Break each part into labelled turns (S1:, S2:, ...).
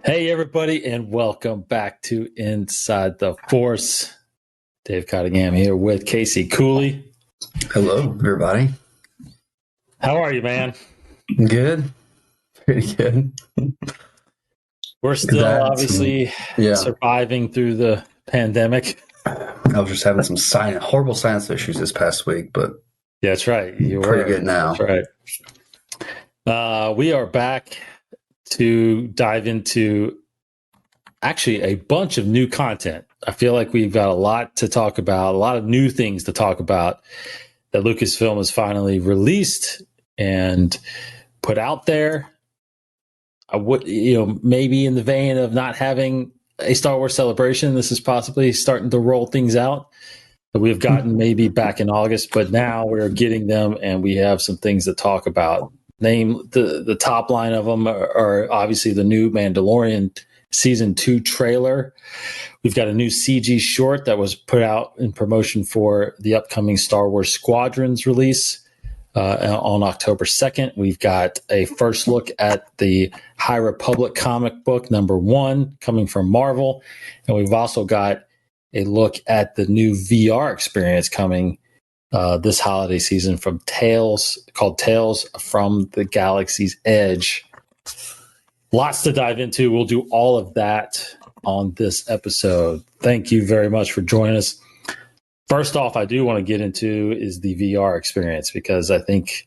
S1: Hey, everybody, and welcome back to Inside the Force. Dave Cottingham here with Casey Cooley.
S2: Hello, everybody.
S1: How are you, man?
S2: Good. Pretty good.
S1: We're still obviously surviving through the pandemic.
S2: I was just having some horrible science issues this past week, but
S1: yeah, that's right. You were
S2: pretty good now.
S1: That's right. We are back to dive into actually a bunch of new content. I feel like we've got a lot to talk about, a lot of new things to talk about that Lucasfilm has finally released and put out there. I would, maybe in the vein of not having a Star Wars celebration, this is possibly starting to roll things out that we've gotten maybe back in August, but now we're getting them and we have some things to talk about. Name the top line of them are obviously the new Mandalorian Season 2 trailer. We've got a new CG short that was put out in promotion for the upcoming Star Wars Squadrons release on October 2nd. We've got a first look at the High Republic comic book #1 coming from Marvel. And we've also got a look at the new VR experience coming this holiday season from called Tales from the Galaxy's Edge. Lots to dive into. We'll do all of that on this episode. Thank you very much for joining us. First off, I do want to get into is the VR experience, because I think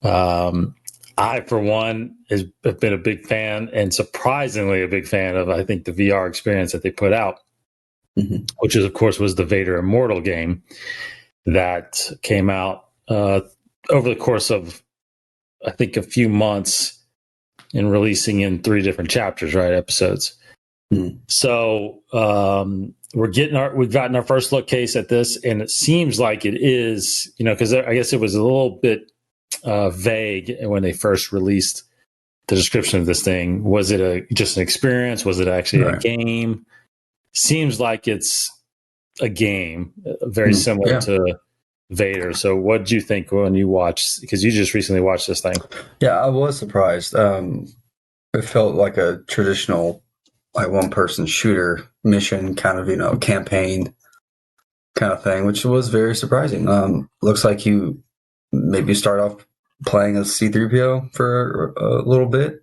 S1: I, for one, have been a big fan, and surprisingly a big fan of, I think, the VR experience that they put out, which is, of course, was the Vader Immortal game that came out over the course of, I think, a few months, and releasing in 3 different chapters, right? Episodes. So we've gotten our first look case at this, and it seems like it is, because I guess it was a little bit vague when they first released the description of this thing. Was it just an experience? Was it actually a game? Seems like it's a game, very similar to Vader. So what did you think when you watched, because you just recently watched this thing?
S2: Yeah, I was surprised. It felt like a traditional, like, one-person shooter mission kind of, campaign kind of thing, which was very surprising. Looks like you maybe start off playing as C-3PO for a little bit.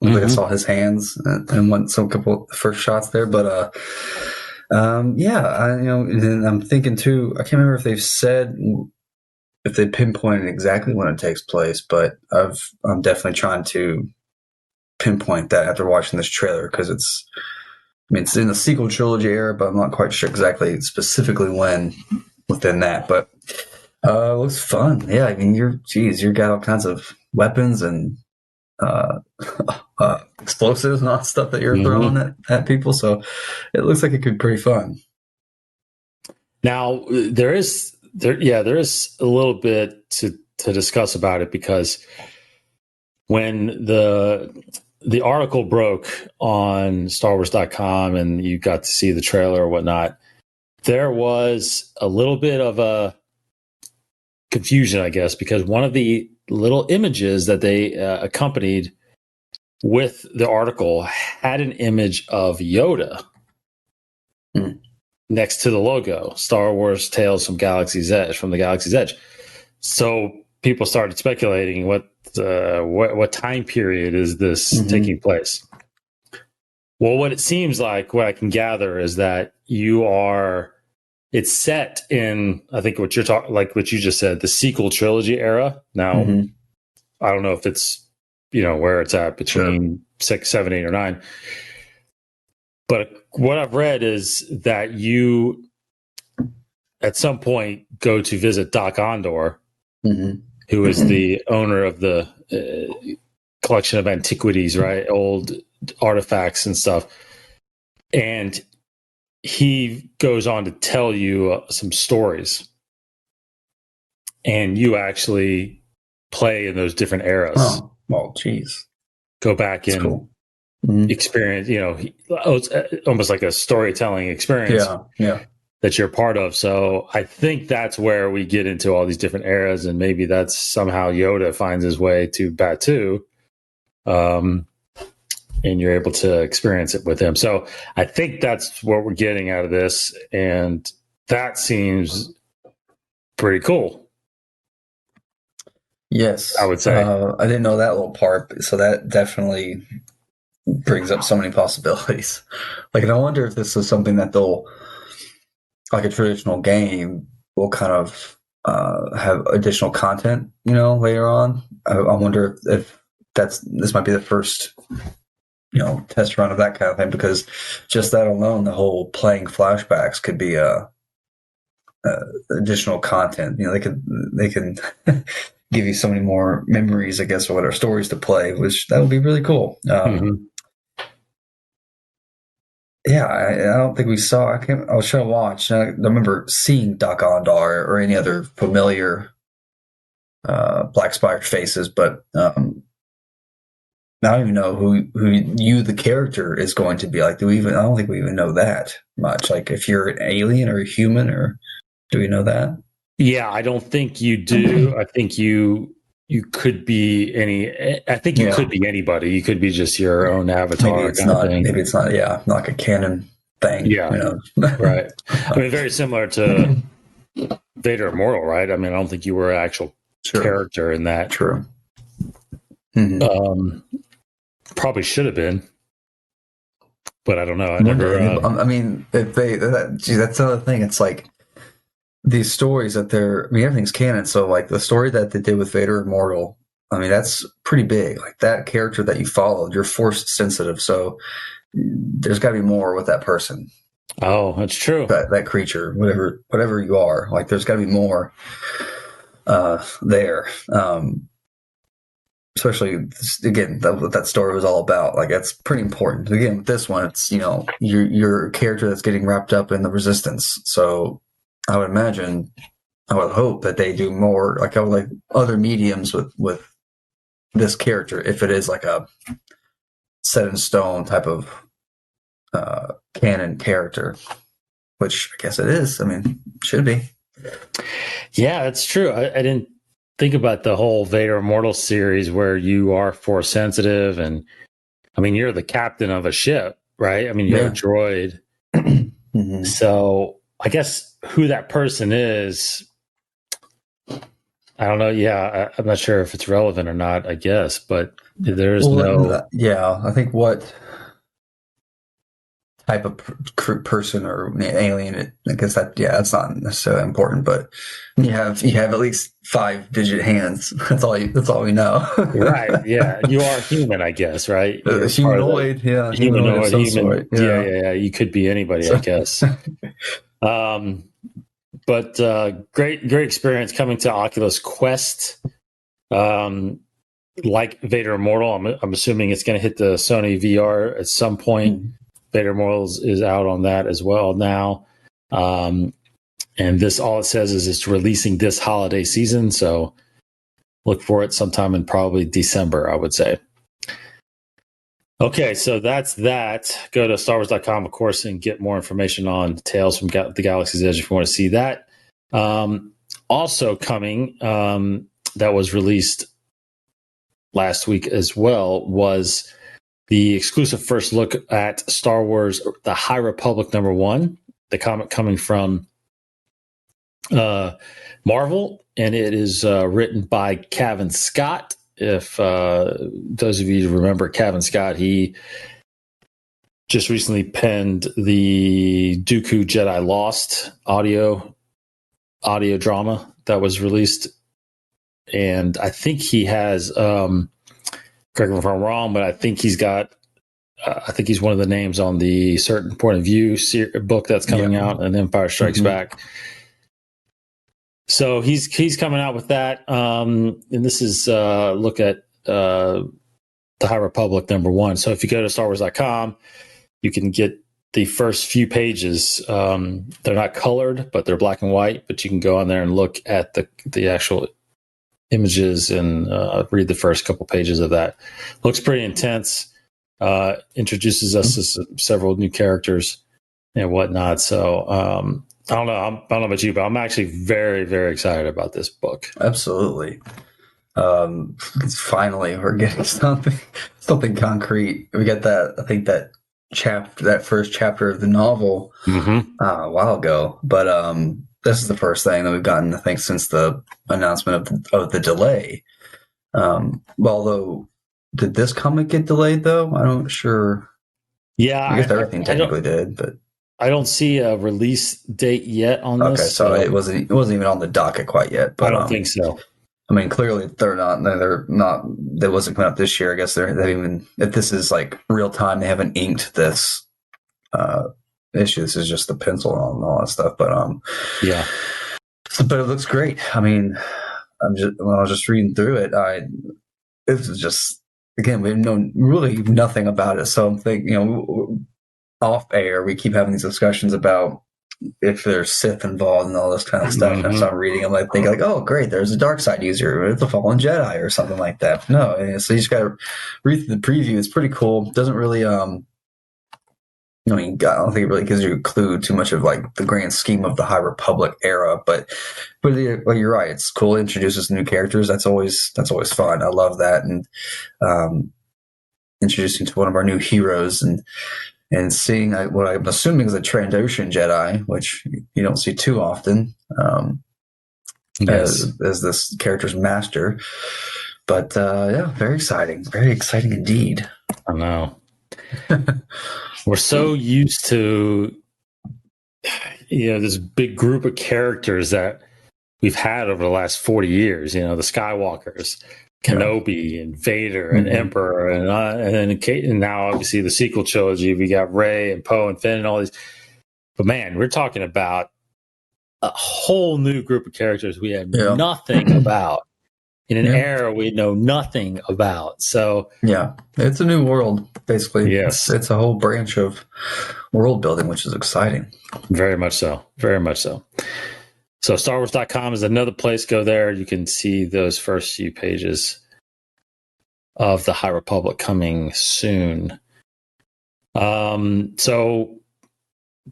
S2: I saw his hands and went some couple first shots there, but and I'm thinking too, I can't remember if they pinpointed exactly when it takes place, but I'm definitely trying to pinpoint that after watching this trailer, because it's in the sequel trilogy era, but I'm not quite sure exactly specifically when within that. But it looks fun. Yeah, I mean, you got all kinds of weapons and explosives and all that stuff that you're throwing at people, so it looks like it could be pretty fun.
S1: Now there is a little bit to discuss about it, because when the article broke on StarWars.com and you got to see the trailer or whatnot, there was a little bit of a confusion, I guess, because one of the little images that they accompanied with the article had an image of Yoda next to the logo, Star Wars Tales from the Galaxy's Edge. So people started speculating what time period is this taking place. Well, what it seems like, what I can gather, is that it's set in, I think what you're talking, like what you just said, the sequel trilogy era. Now, I don't know if it's, where it's at between 6, 7, 8, or 9. But what I've read is that you, at some point, go to visit Doc Ondor, who is the owner of the collection of antiquities, right? Old artifacts and stuff. And he goes on to tell you some stories. And you actually play in those different eras.
S2: Oh, well, geez.
S1: Go back and experience, it's almost like a storytelling experience that you're part of. So I think that's where we get into all these different eras, and maybe that's somehow Yoda finds his way to Batuu. and you're able to experience it with him. So I think that's what we're getting out of this, and that seems pretty cool.
S2: Yes,
S1: I would say.
S2: I didn't know that little part, so that definitely brings up so many possibilities. Like, and I wonder if this is something that they'll, like a traditional game, will kind of have additional content, later on. I wonder if this might be the first, test run of that kind of thing, because just that alone, the whole playing flashbacks could be additional content. They can give you so many more memories, I guess, or whatever, stories to play, which that would be really cool. Yeah, I don't think we saw. I was trying to watch. And I remember seeing Doc Ondar or any other familiar Black Spire faces, but I don't even know who you, the character, is going to be like. I don't think we even know that much. Like, if you're an alien or a human, or do we know that?
S1: Yeah, I don't think you do. I think you could be any. I think you could be anybody. You could be just your own avatar.
S2: Maybe it's not. Maybe it's not. Yeah, not like a canon thing.
S1: Yeah, right. I mean, very similar to Vader Immortal, right? I mean, I don't think you were an actual character in that.
S2: True.
S1: Probably should have been, but I don't know. I
S2: mean, if that's another thing. It's like these stories that everything's canon. So, like, the story that they did with Vader Immortal, I mean, that's pretty big. Like, that character that you followed, you're force sensitive. So there's got to be more with that person.
S1: Oh, that's true.
S2: That creature, whatever you are, like, there's got to be more there. Especially, again, what that story was all about. Like, that's pretty important. Again, with this one, it's, you're a character that's getting wrapped up in the Resistance. So I would hope that they do more, like other mediums with this character, if it is like a set in stone type of canon character, which I guess it is. I mean, should be.
S1: Yeah, that's true. I didn't think about the whole Vader Immortal series where you are force sensitive, and I mean, you're the captain of a ship, right? I mean, you're a droid. So I guess who that person is, I don't know. Yeah, I'm not sure if it's relevant or not, I guess, but there's no.
S2: Yeah, I think what type of person or alien, I guess that's not necessarily important, but you have at least 5-digit hands. That's all we know.
S1: Right. Yeah. You are human, I guess, right?
S2: Humanoid. Yeah.
S1: Humanoid. Human. Yeah. You could be anybody, I guess. But great experience coming to Oculus Quest. Like Vader Immortal, I'm assuming it's going to hit the Sony VR at some point. Vader Immortal is out on that as well now. And this, all it says is it's releasing this holiday season. So look for it sometime in probably December, I would say. Okay, so that's that. Go to StarWars.com, of course, and get more information on Tales from the Galaxy's Edge if you want to see that. Also coming, that was released last week as well, was the exclusive first look at Star Wars, The High Republic #1, the comic coming from Marvel, and it is written by Cavan Scott. If those of you remember Cavan Scott, he just recently penned the Dooku Jedi Lost audio drama that was released, and I think he has. Correct me if I'm wrong, but I think he's got. I think he's one of the names on the Certain Point of View book that's coming out, and Empire Strikes Back. So he's coming out with that, and this is look at the High Republic #1. So if you go to StarWars.com, you can get the first few pages. They're not colored, but they're black and white. But you can go on there and look at the actual images and read the first couple pages of that. Looks pretty intense. Introduces us to several new characters and whatnot. So I don't know. I don't know about you, but I'm actually very, very excited about this book.
S2: Absolutely. Finally, we're getting something concrete. We got that. I think that first chapter of the novel a while ago, but this is the first thing that we've gotten, I think, since the announcement of the delay. Although, did this comic get delayed though? I'm not sure.
S1: Yeah,
S2: I guess everything technically did, but
S1: I don't see a release date yet on this.
S2: okay, so it wasn't even on the docket quite yet. But
S1: I don't think so.
S2: I mean, clearly they're not. That wasn't coming out this year. I guess they even, if this is like real time, they haven't inked this issue. This is just the pencil and all that stuff. But
S1: yeah.
S2: But it looks great. I mean, when I was just reading through it, this is just, again, we know really nothing about it. So I'm thinking, off air, we keep having these discussions about if there's Sith involved and all this kind of stuff. And so I'm reading them, I think like, oh, great, there's a dark side user, it's a fallen Jedi or something like that. No, so you just got to read through the preview. It's pretty cool. It doesn't really, I don't think it really gives you a clue too much of like the grand scheme of the High Republic era, but you're right. It's cool. It introduces new characters. That's always fun. I love that. And introducing to one of our new heroes and seeing what I'm assuming is a Trandoshan Jedi, which you don't see too often,
S1: yes.
S2: as this character's master. But yeah, very exciting indeed.
S1: I know. We're so used to, this big group of characters that we've had over the last 40 years. The Skywalkers, Kenobi, and Vader, and Emperor, and now obviously the sequel trilogy. We got Rey and Poe and Finn and all these. But man, we're talking about a whole new group of characters we had nothing about in an era we know nothing about. So
S2: yeah, it's a new world basically.
S1: Yes,
S2: it's a whole branch of world building, which is exciting.
S1: Very much so. Very much so. So StarWars.com is another place. Go there. You can see those first few pages of the High Republic coming soon. So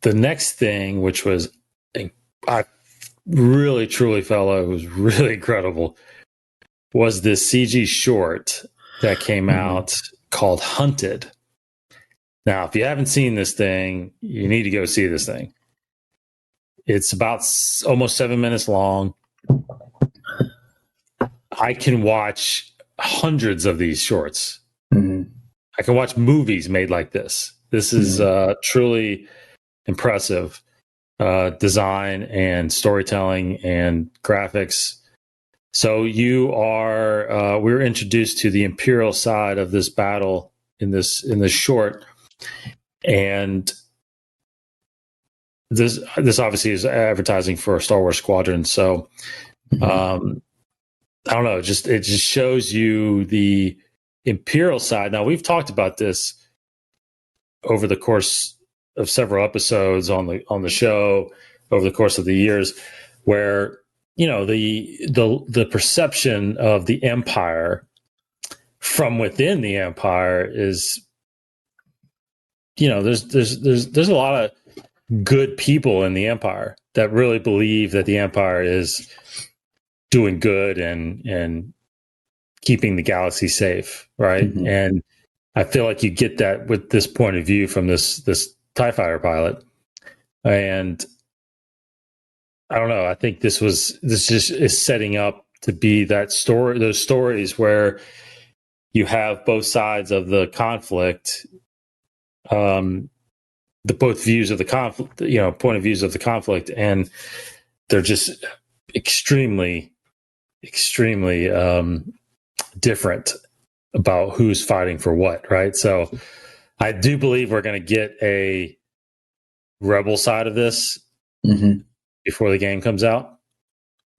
S1: the next thing, which was, I really, truly felt it was really incredible, was this CG short that came out called Hunted. Now, if you haven't seen this thing, you need to go see this thing. It's about almost 7 minutes long. I can watch hundreds of these shorts. I can watch movies made like this. This is truly impressive design and storytelling and graphics. So we're introduced to the Imperial side of this battle in this short, and this obviously is advertising for Star Wars Squadrons. So I don't know, it just shows you the Imperial side. Now, we've talked about this over the course of several episodes on the show over the course of the years, where the perception of the Empire from within the Empire is, there's a lot of good people in the Empire that really believe that the Empire is doing good and keeping the galaxy safe, right? And I feel like you get that with this point of view from this TIE fighter pilot. And I don't know, I think this just is setting up to be that story, those stories where you have both sides of the conflict, the both views of the conflict, point of views of the conflict, and they're just extremely different about who's fighting for what, right? So I do believe we're going to get a rebel side of this before the game comes out,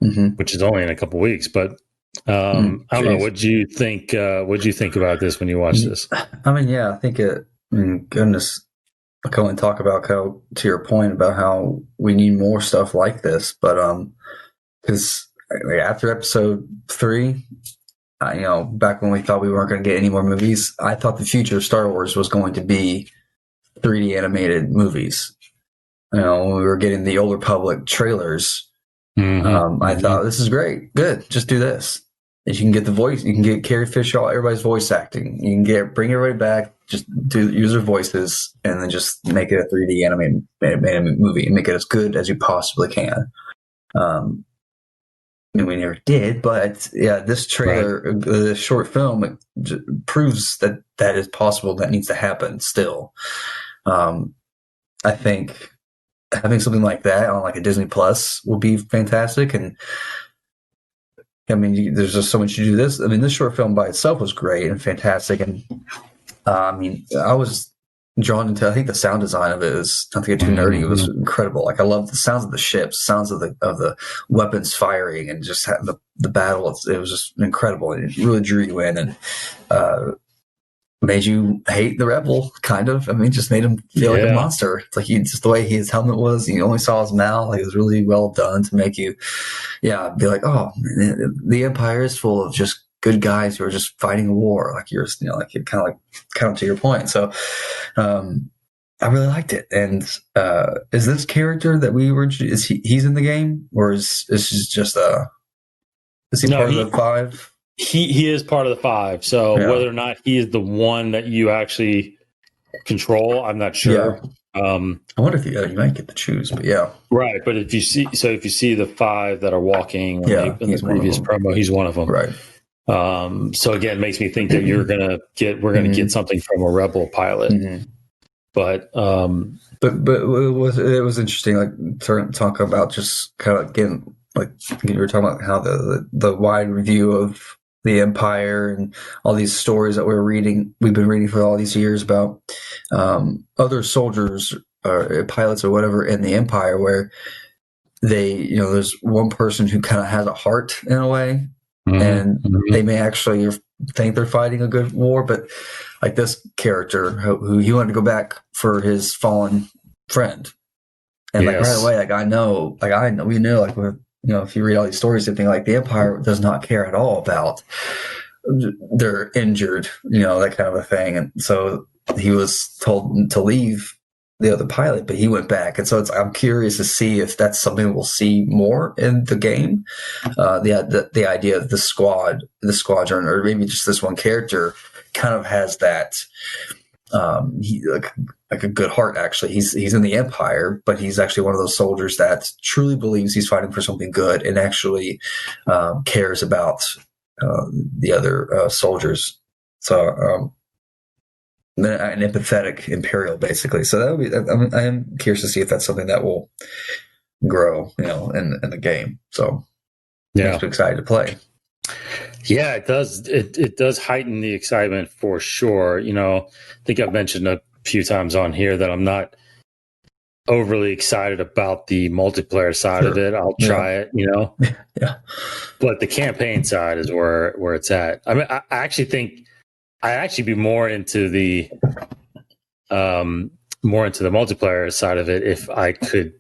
S1: which is only in a couple weeks. But I don't know. What do you think? What do you think about this when you watch this?
S2: I mean, yeah, I think goodness, I can only talk about to your point about how we need more stuff like this. But because after episode 3, back when we thought we weren't going to get any more movies, I thought the future of Star Wars was going to be 3D animated movies. When we were getting the Old Republic trailers, I thought, this is great. Good. Just do this. is you can get the voice, you can get Carrie Fisher, everybody's voice acting. You can bring everybody back, just do user voices, and then just make it a 3D animated movie and make it as good as you possibly can. And we never did, but yeah, this trailer, this short film, proves that that is possible. That needs to happen still. I think having something like that on like a Disney Plus will be fantastic. And I mean, there's just so much to do this. I mean, this short film by itself was great and fantastic. And I mean, I was drawn into, I think the sound design of it is, not to get too nerdy, it was incredible. Like I love the sounds of the ships, sounds of the weapons firing, and just the battle. It was just incredible. It really drew you in and made you hate the rebel, kind of. I mean, just made him feel like a monster. It's like just the way his helmet was, you only saw his mouth. Like it was really well done to make you, be like, oh, man, the Empire is full of just good guys who are just fighting a war. Like you're, like you're kind of to your point. So, I really liked it. And is this character that we were? Is he's in the game, or is this just is he part of the 5?
S1: He is part of the 5. So whether or not he is the one that you actually control, I'm not sure.
S2: I wonder if you might get to choose, but
S1: right. But if you see the 5 that are walking in the previous promo, he's one of them,
S2: right?
S1: So again, it makes me think that we're gonna get something from a Rebel pilot. But it was interesting, like talk about just kind of again, like you were talking about how the wide review of the Empire and all these stories that we've been reading for all these years about other soldiers or pilots or whatever in the Empire, where they, there's one person who kind of has a heart in a way, and they may actually think they're fighting a good war, but like this character who he wanted to go back for his fallen friend, and like right away, we know, like if you read all these stories, you think like the Empire does not care at all about they're injured, that kind of a thing. And so he was told to leave the other pilot, but he went back. And so I'm curious to see if that's something we'll see more in the game. The idea of the squadron, or maybe just this one character kind of has that, he like a good heart. Actually, he's in the Empire, but he's actually one of those soldiers that truly believes he's fighting for something good and actually cares about the other soldiers. So an empathetic Imperial, basically. So that would be. I am curious to see if that's something that will grow, in the game. So I'm excited to play. Yeah, it does. It does heighten the excitement for sure. I think I've mentioned a few times on here that I'm not overly excited about the multiplayer side of it. I'll try it, But the campaign side is where it's at. I mean, I actually think I'd actually be more into the multiplayer side of it if I could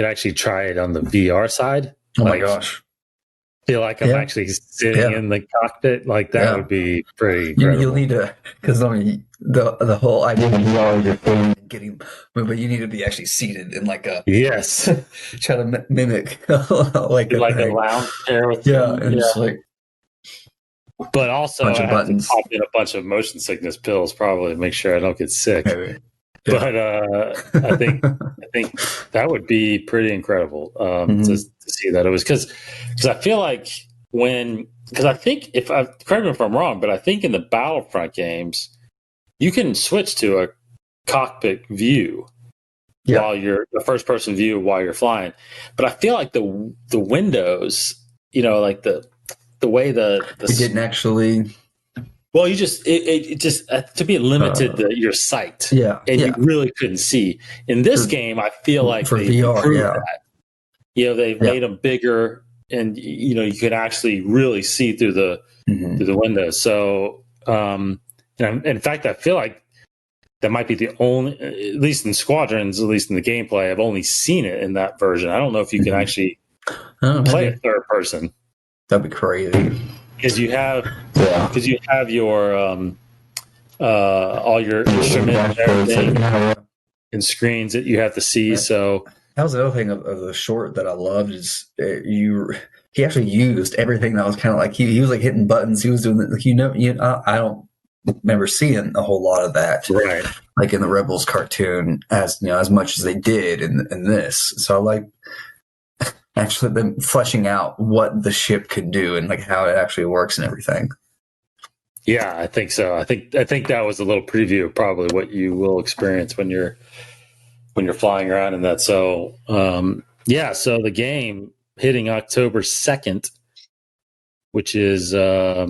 S1: actually try it on the VR side.
S2: Oh my gosh.
S1: Feel like I'm actually sitting in the cockpit, like that would be pretty incredible.
S2: You'll need to, because the whole idea of VR is getting, but you need to be actually seated in like a try to mimic like a
S1: lounge chair with
S2: just like.
S1: But also, I have to pop in a bunch of motion sickness pills probably to make sure I don't get sick.
S2: Maybe.
S1: Yeah. But I think that would be pretty incredible to see that. It was because I feel like because I think correct me if I'm wrong, but I think in the Battlefront games you can switch to a cockpit view while you're a first person view while you're flying. But I feel like the windows, like the way the
S2: you didn't actually.
S1: Well, you just it just to be limited your sight, and you really couldn't see. In this game, I feel like
S2: for
S1: they
S2: VR,
S1: improved that. They've made them bigger, and you could actually really see through the windows. So, in fact, I feel like that might be the only, at least in Squadrons, at least in the gameplay, I've only seen it in that version. I don't know if you can actually play a third person.
S2: That'd be crazy.
S1: Because you have your all your instruments and everything and screens that you have to see. So
S2: that was the other thing of the short that I loved is he actually used everything that was kind of like he was like hitting buttons. He was doing like I don't remember seeing a whole lot of that,
S1: Right.
S2: like in the Rebels cartoon, as much as they did in this. So I like actually them fleshing out what the ship could do and like how it actually works and everything.
S1: Yeah, I think so. I think that was a little preview of probably what you will experience when you're flying around in that. So yeah, so the game hitting October 2nd, which is a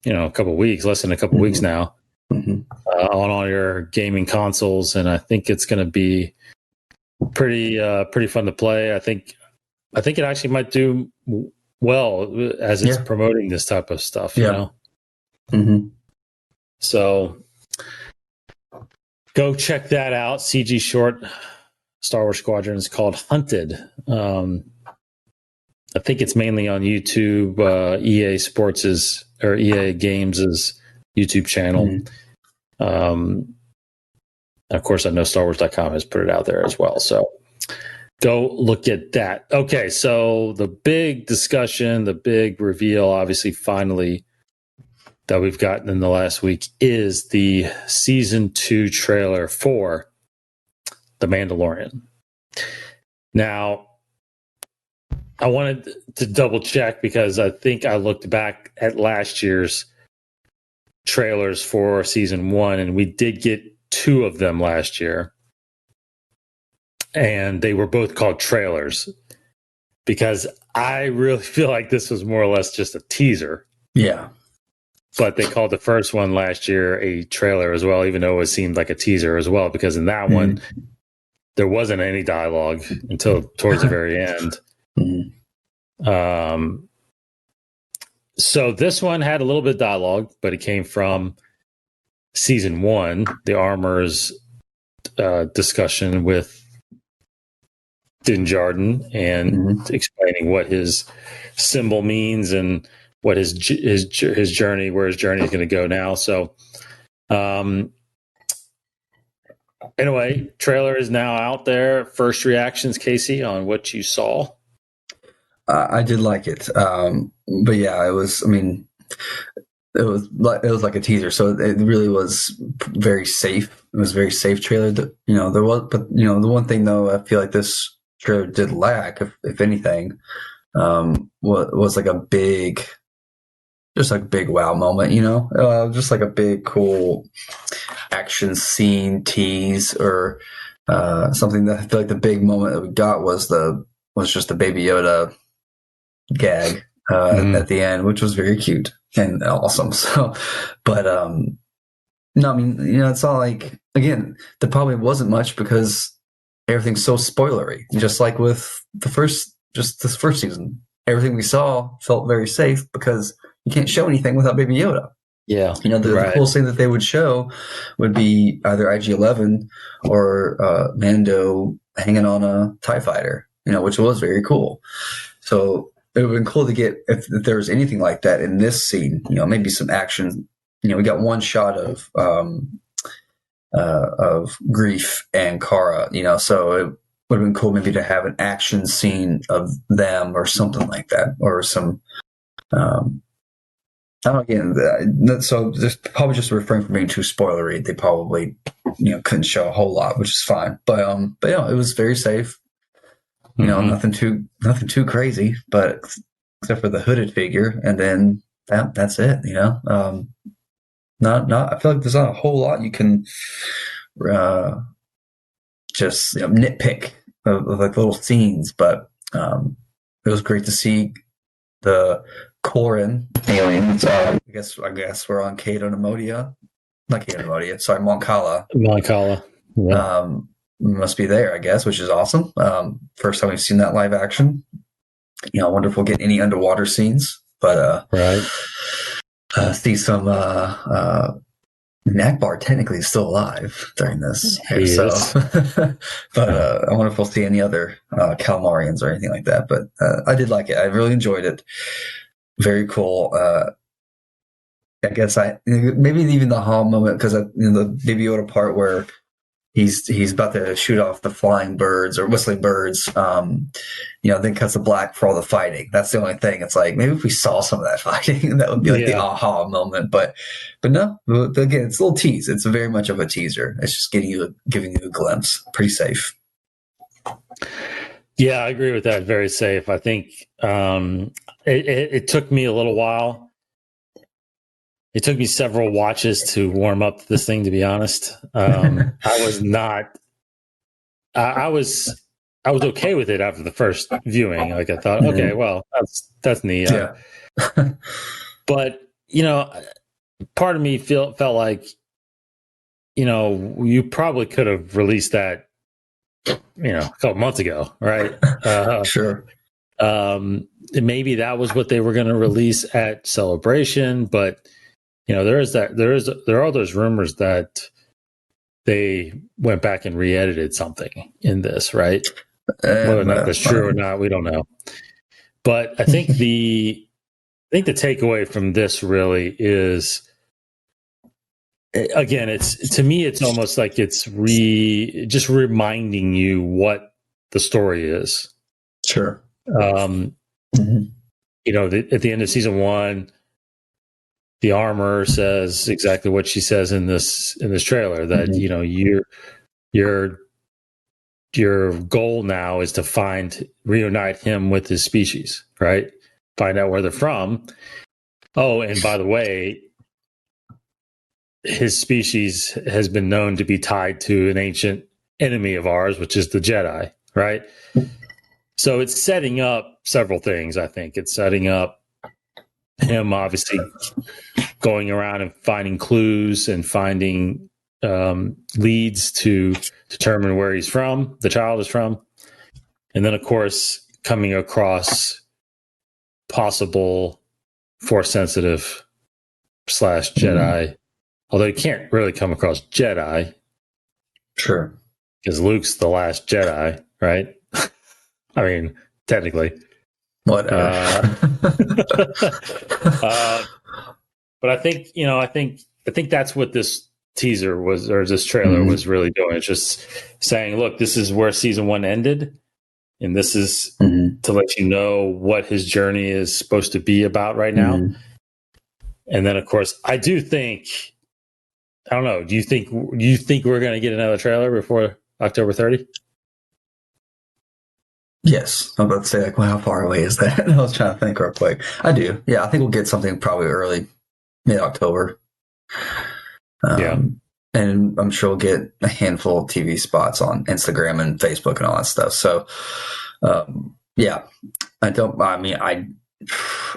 S1: couple weeks, less than a couple weeks now, on all your gaming consoles, and I think it's going to be pretty fun to play. I think it actually might do well as it's promoting this type of stuff. You know.
S2: Mm-hmm.
S1: So go check that out. CG short Star Wars Squadrons called Hunted. I think it's mainly on YouTube, EA Sports' or EA Games' YouTube channel. Of course, I know StarWars.com has put it out there as well. So go look at that. Okay, so the big discussion, the big reveal, obviously, finally, that we've gotten in the last week is the Season 2 trailer for The Mandalorian. Now, I wanted to double check because I think I looked back at last year's trailers for Season 1, and we did get 2 of them last year. And they were both called trailers because I really feel like this was more or less just a teaser.
S2: Yeah.
S1: But they called the first one last year a trailer as well, even though it seemed like a teaser as well, because in that one, there wasn't any dialogue until towards the very end. So this one had a little bit of dialogue, but it came from Season 1, the Armor's discussion with Din Djarin and explaining what his symbol means and what his journey, where his journey is going to go now. So, anyway, trailer is now out there. First reactions, Casey, on what you saw?
S2: I did like it, but yeah, it was. I mean, it was like a teaser, so it really was very safe. It was a very safe trailer. That, there was, but the one thing though, I feel like this trailer did lack, if anything, was like a big. Just like big wow moment, just like a big cool action scene tease or something that I feel like the big moment that we got was just the Baby Yoda gag at the end, which was very cute and awesome. So, but no, I mean, it's not like, again, there probably wasn't much because everything's so spoilery. Just like with this first season, everything we saw felt very safe because you can't show anything without Baby Yoda.
S1: Yeah.
S2: The coolest thing that they would show would be either IG-11 or Mando hanging on a TIE fighter, which was very cool. So it would have been cool to get, if there was anything like that in this scene, maybe some action. We got one shot of Grief and Cara, so it would have been cool maybe to have an action scene of them or something like that, or some so just probably just refrain from being too spoilery. They probably couldn't show a whole lot, which is fine. But it was very safe. Nothing too crazy, but except for the hooded figure, and then that's it. Not I feel like there's not a whole lot you can just nitpick of like little scenes, but it was great to see the Corran aliens. I guess we're on Moncala.
S1: Moncala. Yeah.
S2: Must be there, I guess, which is awesome. First time we've seen that live action. I wonder if we'll get any underwater scenes, but see some Nakbar technically is still alive during this. But I wonder if we'll see any other Calmarians or anything like that. But I did like it. I really enjoyed it. Very cool. I guess maybe even the Ha moment, because the Baby Yoda part where he's about to shoot off the flying birds or whistling birds. Then cuts to black for all the fighting. That's the only thing. It's like maybe if we saw some of that fighting, that would be like the aha moment. But no. But again, it's a little tease. It's very much of a teaser. It's just giving you a glimpse. Pretty safe.
S1: Yeah, I agree with that. Very safe. I think it took me a little while. It took me several watches to warm up to this thing, to be honest. I was not. I was okay with it after the first viewing. Like I thought, okay, well, that's neat.
S2: Yeah.
S1: But part of me felt like, you probably could have released that, a couple months ago, right?
S2: Sure.
S1: Maybe that was what they were going to release at Celebration, but there are those rumors that they went back and re-edited something in this, right? Whether or not that's true or not, we don't know. But I think the takeaway from this really is, again, it's almost like it's just reminding you what the story is.
S2: Sure.
S1: At the end of season 1, the armor says exactly what she says in this trailer, that your goal now is to reunite him with his species, right? Find out where they're from. Oh, and by the way, his species has been known to be tied to an ancient enemy of ours, which is the Jedi, right? So it's setting up several things, I think. It's setting up him obviously going around and finding clues and finding leads to determine where he's from, the child is from. And then, of course, coming across possible Force sensitive / Jedi. Although you can't really come across Jedi.
S2: Sure.
S1: Because Luke's the last Jedi, right? I mean, technically.
S2: Whatever.
S1: But I think that's what this teaser was, or this trailer was really doing. It's just saying, look, this is where season 1 ended, and this is to let you know what his journey is supposed to be about right now. And then, of course, I do think, I don't know, do you think we're going to get another trailer before October 30?
S2: Yes. I'm about to say, like, well, how far away is that? I was trying to think real quick. I do. Yeah, I think we'll get something probably early, mid-October. And I'm sure we'll get a handful of TV spots on Instagram and Facebook and all that stuff. So, I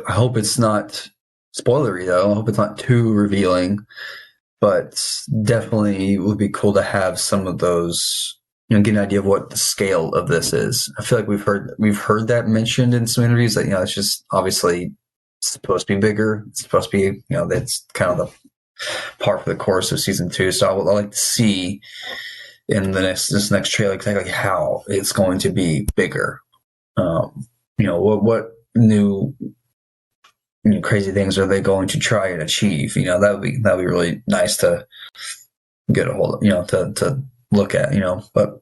S2: hope it's not spoilery, though. I hope it's not too revealing, but definitely would be cool to have some of those, get an idea of what the scale of this is. I feel like we've heard that mentioned in some interviews that, it's just obviously supposed to be bigger. It's supposed to be, that's kind of the part for the course of season 2. So I would like to see in this next trailer exactly how it's going to be bigger. What new crazy things are they going to try and achieve? That would be really nice to get a hold of, to look at, but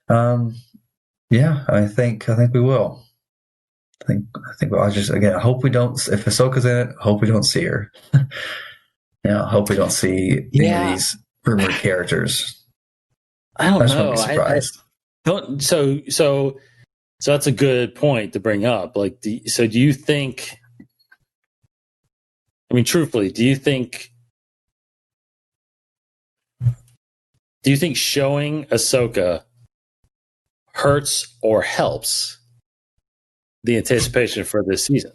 S2: I think we will. I think I just, again, I hope we don't, if Ahsoka's in it, I hope we don't see her. I hope we don't see any of these rumored characters.
S1: I don't know.
S2: Be surprised.
S1: So that's a good point to bring up. Like, do you think? I mean, truthfully, do you think showing Ahsoka hurts or helps the anticipation for this season?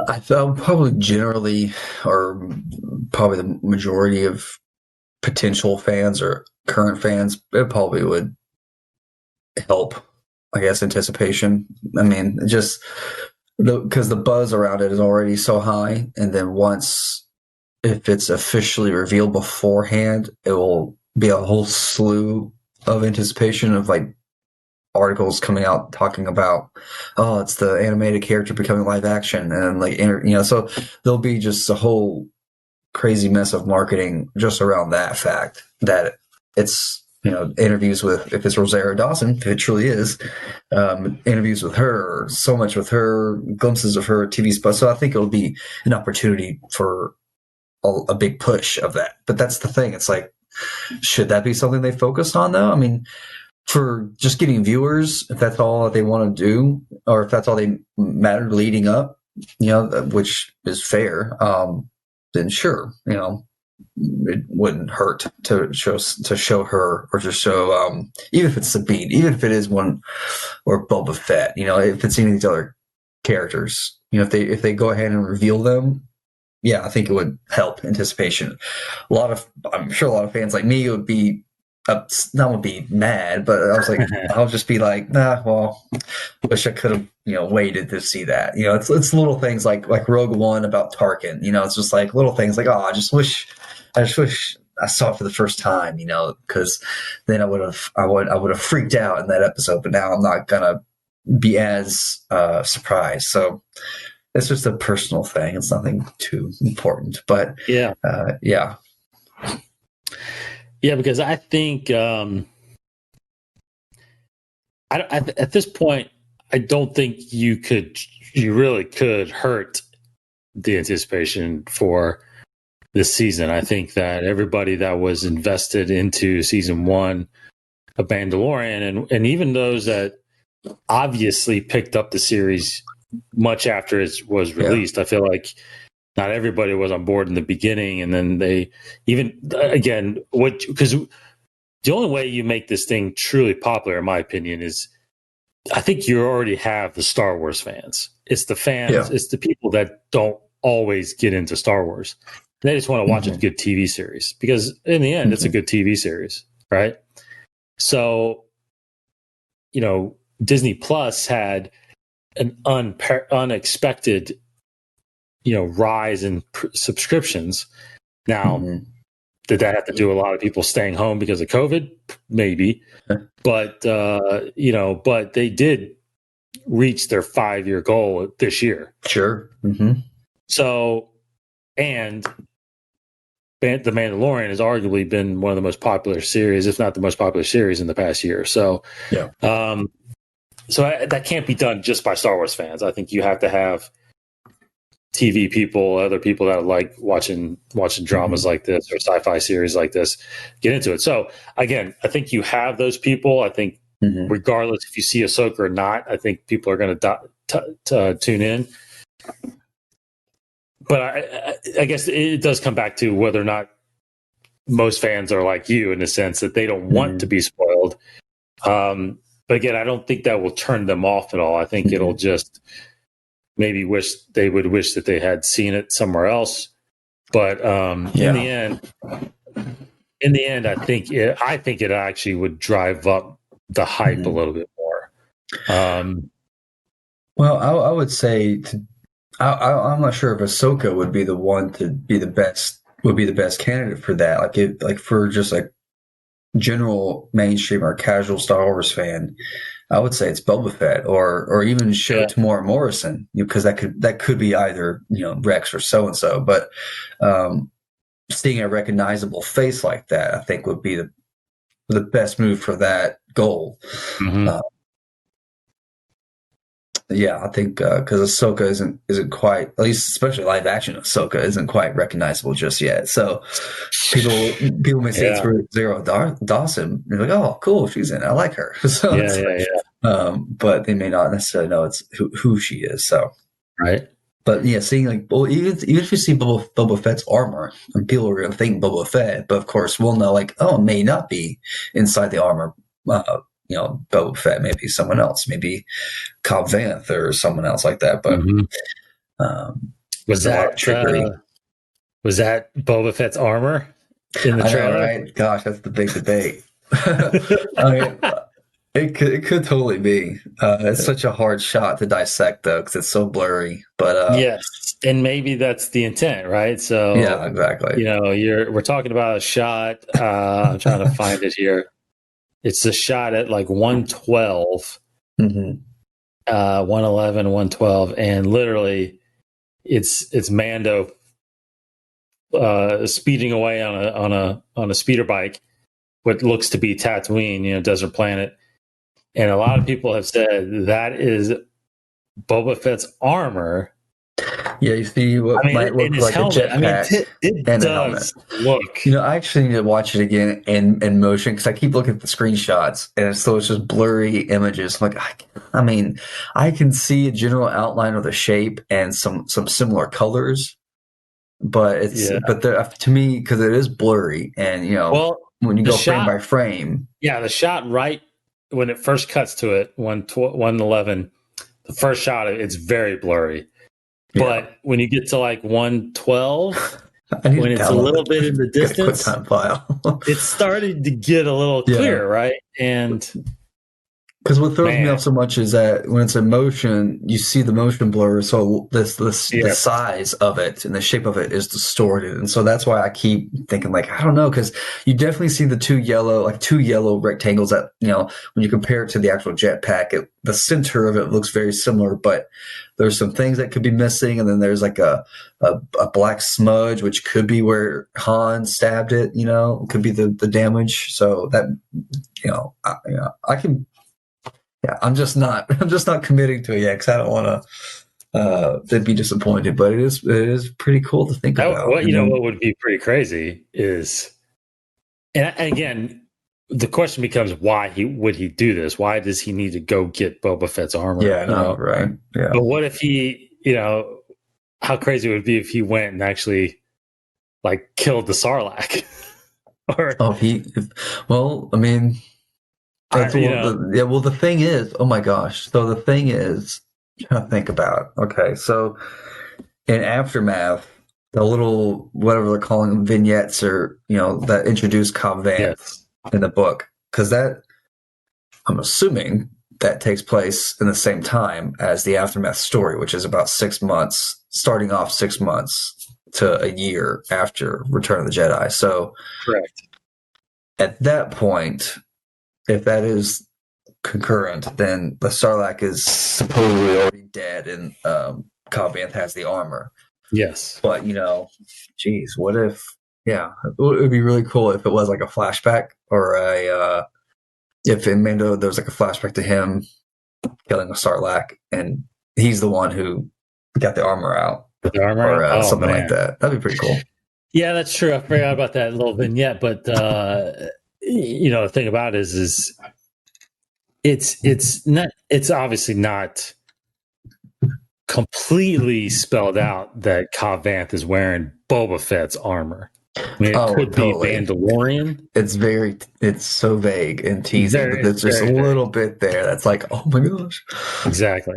S2: I thought probably generally, or probably the majority of potential fans or current fans, it probably would help, I guess, anticipation. I mean, just because the buzz around it is already so high, and then if it's officially revealed beforehand, it will be a whole slew of anticipation of like articles coming out talking about, oh, it's the animated character becoming live action, and like, so there'll be just a whole crazy mess of marketing just around that fact that it's, interviews with, if it's Rosario Dawson, if it truly is, interviews with her, so much with her, glimpses of her TV spots. So I think it'll be an opportunity for a big push of that. But that's the thing. It's like, should that be something they focused on though? I mean, for just getting viewers, if that's all that they want to do, or if that's all they matter leading up, which is fair, then sure, it wouldn't hurt to show her, or to show, even if it's Sabine, even if it is one, or Boba Fett, if it's any of these other characters, if they go ahead and reveal them, yeah, I think it would help anticipation. I'm sure a lot of fans like me would be not would be mad, but I was like, I'll just be like, nah, well, wish I could have, waited to see that. It's little things like Rogue One about Tarkin. It's just like little things like, I just wish I saw it for the first time, because then I would have freaked out in that episode. But now I'm not gonna be as surprised. So it's just a personal thing. It's nothing too important. But
S1: yeah. Yeah, because I think at this point, I don't think you really could hurt the anticipation for this season. I think that everybody that was invested into season 1 of Mandalorian, and even those that obviously picked up the series much after it was released, I feel like not everybody was on board in the beginning, and then they because the only way you make this thing truly popular, in my opinion, is I think you already have the Star Wars fans. It's the fans, it's the people that don't always get into Star Wars. They just want to watch a good TV series, because in the end, it's a good TV series, right? So, Disney Plus had an unexpected rise in subscriptions. Now, did that have to do with a lot of people staying home because of COVID? Maybe. But, but they did reach their 5-year goal this year.
S2: Sure.
S1: So, and The Mandalorian has arguably been one of the most popular series, if not the most popular series in the past year. So, that can't be done just by Star Wars fans. I think you have to have TV people, other people that like watching dramas like this or sci-fi series like this, get into it. So again, I think you have those people. I think regardless if you see Ahsoka or not, I think people are going to tune in. But I guess it does come back to whether or not most fans are like you, in the sense that they don't want to be spoiled. But again, I don't think that will turn them off at all. I think it'll just maybe wish that they had seen it somewhere else. But in the end, I think it actually would drive up the hype a little bit more.
S2: Well, I would say I'm not sure if Ahsoka would be the one to be the best candidate for that. Like for just like general mainstream or casual Star Wars fan, I would say it's Boba Fett or even show Tamora Morrison, because that could be either Rex or so and so. But seeing a recognizable face like that, I think would be the best move for that goal. I think because Ahsoka isn't quite, at least especially live action Ahsoka, isn't quite recognizable just yet. So people may say it's for Zero Dawson. They're like, oh, cool, she's in. I like her. So but they may not necessarily know it's who she is. So
S1: right.
S2: But seeing even if you see Boba Fett's armor, and people are going to think Boba Fett, but of course we'll know it may not be inside the armor. Boba Fett, maybe someone else, maybe Cobb Vanth or someone else like that. But
S1: was that trickery? Was that Boba Fett's armor in the trailer?
S2: I know, right? Gosh, that's the big debate. I mean, it could totally be. It's such a hard shot to dissect, though, because it's so blurry. But
S1: yes, and maybe that's the intent, right? So
S2: yeah, exactly.
S1: We're talking about a shot. I'm trying to find it here. It's a shot at like 112, 111, 112, and literally, it's Mando speeding away on a speeder bike, what looks to be Tatooine, desert planet, and a lot of people have said that is Boba Fett's armor.
S2: Yeah, you see what might look
S1: in his
S2: like
S1: helmet.
S2: a jetpack
S1: It
S2: and a helmet.
S1: does look.
S2: I actually need to watch it again in motion because I keep looking at the screenshots and it's just blurry images. I'm like, I can see a general outline of the shape and some similar colors, but to me, because it is blurry and when you go frame by frame.
S1: Yeah, the shot right when it first cuts to it, 111, the first shot, it's very blurry. But when you get to like 112, when it's a little bit in the distance, it's starting to get a little clear, right? And
S2: because what throws me off so much is that when it's in motion, you see the motion blur, so the size of it and the shape of it is distorted, and so that's why I keep thinking I don't know, because you definitely see the two yellow rectangles that when you compare it to the actual jetpack, the center of it looks very similar, but there's some things that could be missing, and then there's like a black smudge, which could be where Han stabbed it. Could be the damage. So that I can. Yeah, I'm just not committing to it yet because I don't want to be disappointed. But it is pretty cool to think about.
S1: What would be pretty crazy is, and again, the question becomes, why would he do this? Why does he need to go get Boba Fett's armor?
S2: Yeah, right. Yeah.
S1: But what if he, how crazy it would be if he went and actually killed the Sarlacc?
S2: The thing is, oh my gosh. So the thing is, trying to think about. Okay, so in Aftermath, the little whatever they're calling them, vignettes, or that introduce Cobb Vanth in the book, because that I'm assuming that takes place in the same time as the Aftermath story, which is about 6 months, starting off 6 months to a year after Return of the Jedi. So,
S1: correct.
S2: At that point, if that is concurrent, then the Sarlacc is supposedly already dead, and Cobb Vanth has the armor.
S1: Yes,
S2: but geez, what if? Yeah, it would be really cool if it was like a flashback, or if in Mando there was like a flashback to him killing a Sarlacc, and he's the one who got the armor out, or something like that. That'd be pretty cool.
S1: Yeah, that's true. I forgot about that little vignette, but the thing about it is it's obviously not completely spelled out that Cobb Vanth is wearing Boba Fett's armor. It could totally be Mandalorian.
S2: It's so vague and teasing, but there's just a little bit there that's like, oh my gosh.
S1: Exactly.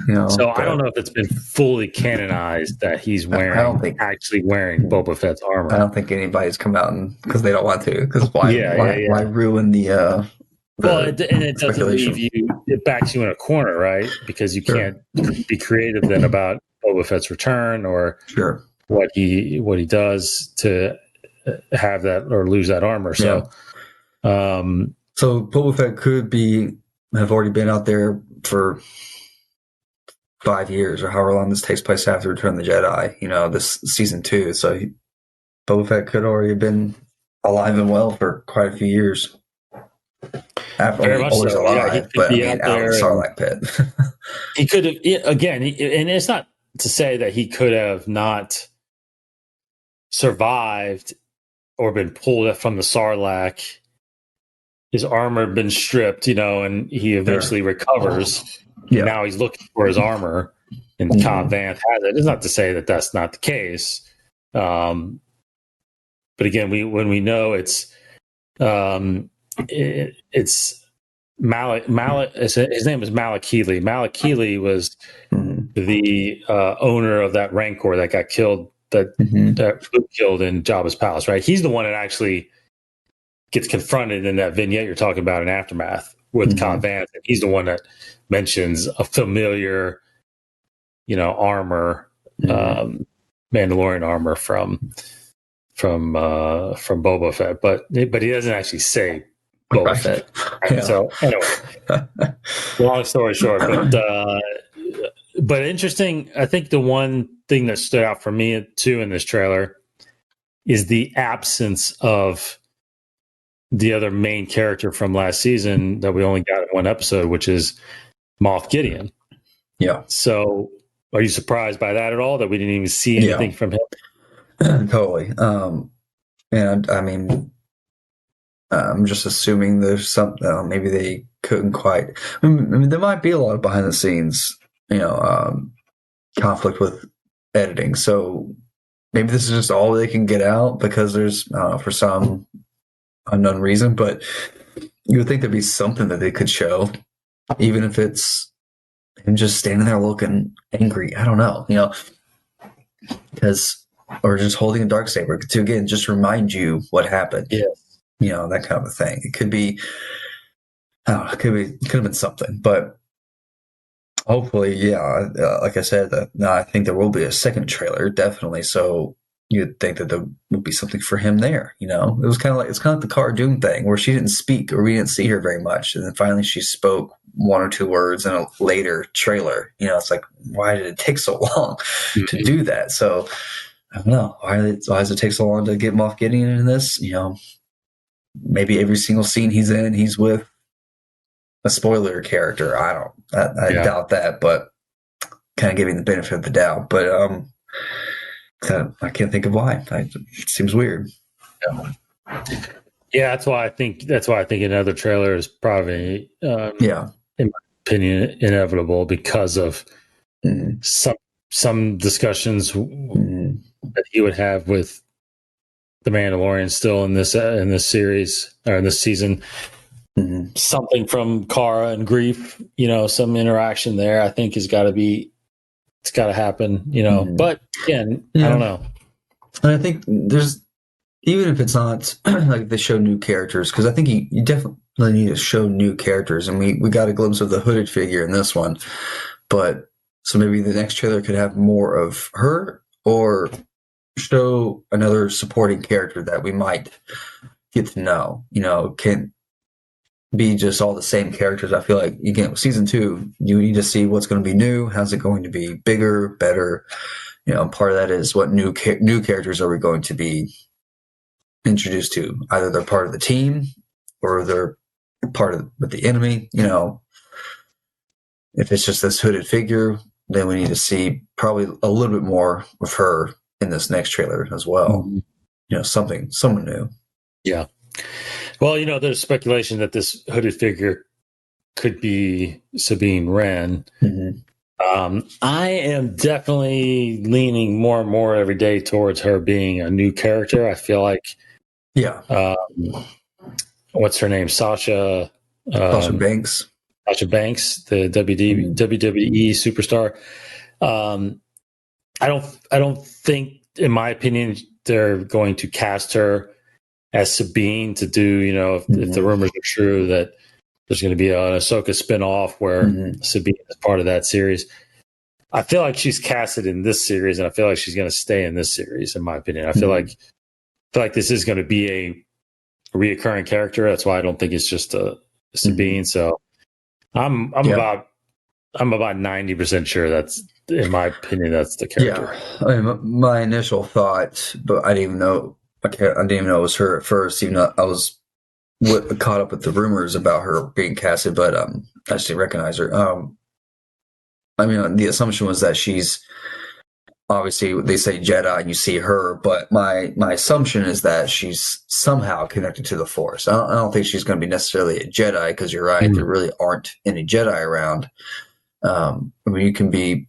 S1: So I don't know if it's been fully canonized that he's actually wearing Boba Fett's armor.
S2: I don't think anybody's come out because they don't want to. Because why ruin the
S1: and it doesn't leave you. It backs you in a corner, right? Because you can't be creative then about Boba Fett's return or what he does to have that or lose that armor. So,
S2: so Boba Fett could have already been out there for 5 years or however long this takes place after Return of the Jedi. This season 2. So Boba Fett could already have been alive and well for quite a few years.
S1: Very much so.
S2: Alive, but out of the Sarlacc pit.
S1: He could have and it's not to say that he could have not survived or been pulled from the Sarlacc. His armor had been stripped, and he eventually recovers. Yeah. Now he's looking for his armor, and Cobb Vanth has it. It's not to say that that's not the case. But again, when we know it's Malak. His name is Malakili. Malakili was the owner of that Rancor that got killed, that Luke killed in Jabba's palace. Right? He's the one that actually gets confronted in that vignette you're talking about in Aftermath with Cobb Vanth. He's the one that mentions a familiar, armor, Mandalorian armor from Boba Fett, but he doesn't actually say Boba Fett. Yeah. So anyway, long story short, but interesting. I think the one thing that stood out for me too in this trailer is the absence of the other main character from last season that we only got in one episode, which is Moff Gideon.
S2: Yeah.
S1: So are you surprised by that at all, that we didn't even see anything from him?
S2: Totally. And I mean, I'm just assuming there's some, maybe they couldn't quite, I mean, there might be a lot of behind the scenes, conflict with editing. So maybe this is just all they can get out because there's, for some unknown reason, but you would think there'd be something that they could show, even if it's him just standing there looking angry. I don't know, because, or just holding a darksaber to, again, just remind you what happened.
S1: Yeah.
S2: That kind of a thing. It could be, it could have been something, but hopefully, yeah. Like I said, I think there will be a second trailer, definitely. So you'd think that there would be something for him there. It was kind of like the Cara Dune thing, where she didn't speak, or we didn't see her very much, and then finally she spoke one or two words in a later trailer. It's like, why did it take so long to do that? So I don't know why does it take so long to get Moff Gideon in this. Maybe every single scene he's in, he's with a spoiler character. I doubt that, but kind of giving the benefit of the doubt. But I can't think of why. It seems weird.
S1: Yeah, that's why I think another trailer is probably, in my opinion, inevitable, because of some discussions that he would have with the Mandalorian still in this series, or in this season. Something from Cara and Grief, some interaction there, I think it's got to happen, but again, I don't know.
S2: And I think there's, even if it's not like they show new characters, because I think you definitely need to show new characters, and we got a glimpse of the hooded figure in this one, but so maybe the next trailer could have more of her, or show another supporting character that we might get to know. Can be just all the same characters. I feel like, again, with season 2, you need to see what's going to be new. How's it going to be bigger, better? Part of that is what new characters are we going to be introduced to? Either they're part of the team, or they're part of with the enemy. If it's just this hooded figure, then we need to see probably a little bit more of her in this next trailer as well. Someone new. Yeah.
S1: Well, there's speculation that this hooded figure could be Sabine Wren. I am definitely leaning more and more every day towards her being a new character. I feel like, what's her name? Sasha
S2: Banks.
S1: Sasha Banks, the WWE superstar. I don't think, in my opinion, they're going to cast her as Sabine to do, if the rumors are true that there's going to be an Ahsoka spinoff where Sabine is part of that series. I feel like she's casted in this series, and I feel like she's going to stay in this series, in my opinion. I feel like this is going to be a reoccurring character. That's why I don't think it's just a Sabine. So I'm about 90% sure that's, in my opinion, that's the character.
S2: Yeah, I mean, my initial thought, but I didn't even know. I didn't even know it was her at first. Even though I was caught up with the rumors about her being casted, but I just didn't recognize her. I mean, the assumption was that she's, obviously they say Jedi and you see her, but my assumption is that she's somehow connected to the Force. I don't think she's going to be necessarily a Jedi, because you're right, there really aren't any Jedi around. I mean, you can be.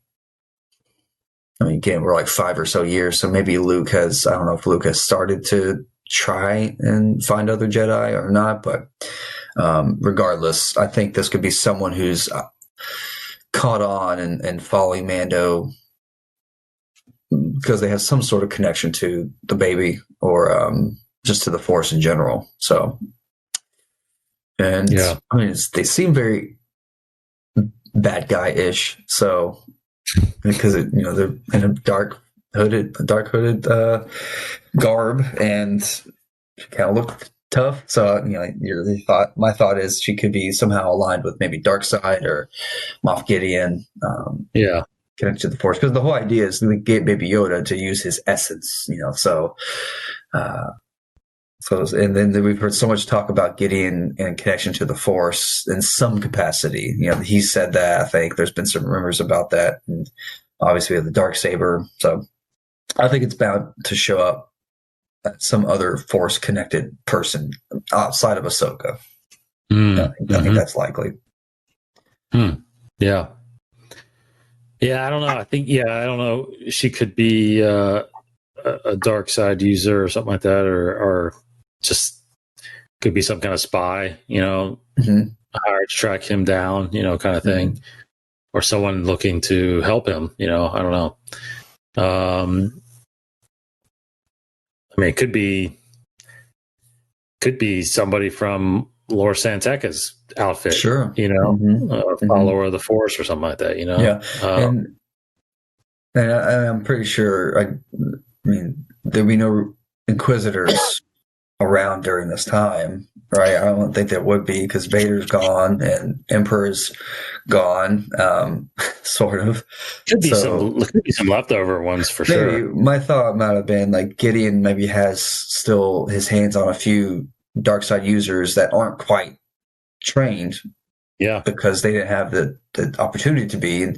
S2: I mean, again, we're like 5 or so years, so maybe Luke has. I don't know if Luke has started to try and find other Jedi or not, but regardless, I think this could be someone who's caught on and following Mando because they have some sort of connection to the baby, or just to the Force in general. So, and I mean, they seem very bad guy-ish. So, because they're in a dark hooded garb, and she kind of look tough. So, my thought is she could be somehow aligned with maybe Darkseid or Moff Gideon. connected to the Force, because the whole idea is to get Baby Yoda to use his essence, so and then we've heard so much talk about Gideon and connection to the Force in some capacity. He said that. I think there's been some rumors about that, and obviously we have the Darksaber. So I think it's bound to show up some other Force connected person outside of Ahsoka. I think that's likely.
S1: Yeah. Yeah, I don't know. I don't know. She could be a dark side user or something like that, or just could be some kind of spy, hired to track him down, kind of thing, or someone looking to help him. I don't know. I mean, it could be somebody from Lor Santeca's outfit,
S2: sure,
S1: a follower of the Force or something like that,
S2: Yeah, and I'm pretty sure. I mean, there'd be no Inquisitors around during this time, right? I don't think there would be, because Vader's gone and Emperor's gone, sort of.
S1: Could be some leftover ones for
S2: maybe,
S1: sure.
S2: My thought might have been like Gideon maybe has still his hands on a few dark side users that aren't quite trained, because they didn't have the opportunity to be. And